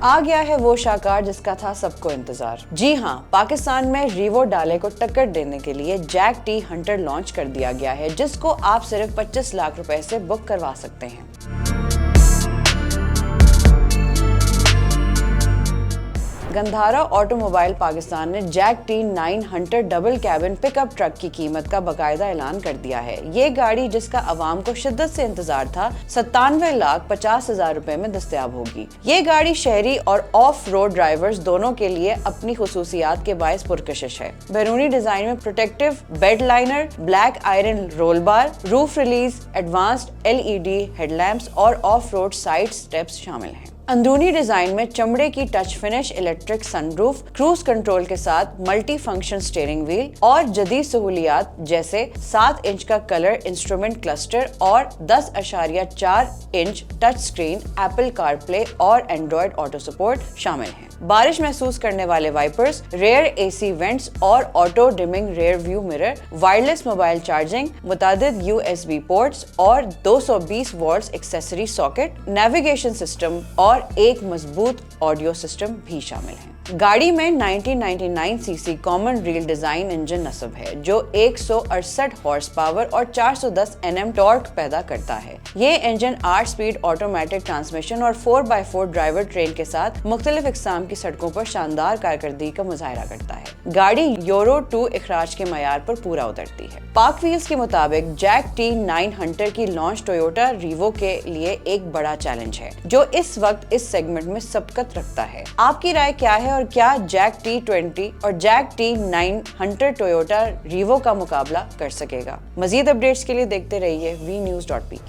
آ گیا ہے وہ شاہکار جس کا تھا سب کو انتظار. جی ہاں، پاکستان میں ریوو ڈالے کو ٹکر دینے کے لیے جیک ٹی ہنٹر لانچ کر دیا گیا ہے، جس کو آپ صرف 25 لاکھ روپے سے بک کروا سکتے ہیں. گندھارا آٹو موبائل پاکستان نے JAC T 9 Hunter double cabin pickup truck کی قیمت کا باقاعدہ اعلان کر دیا ہے. یہ گاڑی جس کا عوام کو شدت سے انتظار تھا 97,50,000 روپے میں دستیاب ہوگی. یہ گاڑی شہری اور آف روڈ ڈرائیورز دونوں کے لیے اپنی خصوصیات کے باعث پرکشش ہے. بیرونی ڈیزائن میں protective bed liner, black iron roll bar, roof rails, advanced LED head lamps اور آف روڈ سائڈ سٹیپس شامل ہیں. اندرونی ڈیزائن میں چمڑے کی touch finish, electric sun roof, cruise control کے ساتھ ملٹی فنکشن سٹیئرنگ وہیل اور جدید سہولیات جیسے 7 انچ کا کلر انسٹرومنٹ کلسٹر اور 10.4 انچ ٹچ سکرین، ایپل کار پلے اور اینڈرائڈ آٹو سپورٹ شامل ہیں. بارش محسوس کرنے والے وائپرز، ریئر AC وینٹس اور auto dimming rear view mirror, wireless mobile charging, متعدد USB پورٹس اور 220 watts accessory socket, navigation system اور ایک مضبوط آڈیو سسٹم بھی شامل ہیں. گاڑی میں 1999 cc common rail design engine نصب ہے جو 168 ہارس پاور اور 410 Nm ٹارک پیدا کرتا ہے. یہ انجن 8 سپیڈ آٹومیٹک ٹرانسمیشن اور 4x4 ڈرائیور ٹرین کے ساتھ مختلف اقسام کی سڑکوں پر شاندار کارکردگی کا مظاہرہ کرتا ہے. گاڑی یورو 2 اخراج کے معیار پر پورا اترتی ہے. پاک ویلز کے مطابق جیک ٹی 9 ہنٹر کی لانچ ٹویوٹا ریوو کے لیے ایک بڑا چیلنج ہے جو اس وقت اس سیگمنٹ میں سبقت رکھتا ہے. آپ کی رائے کیا ہے اور کیا جیک ٹی 20 اور Jack T 9 Hunter Toyota review کا مقابلہ کر سکے گا؟ مزید اپڈیٹس کے لیے دیکھتے رہیے VNews.pk.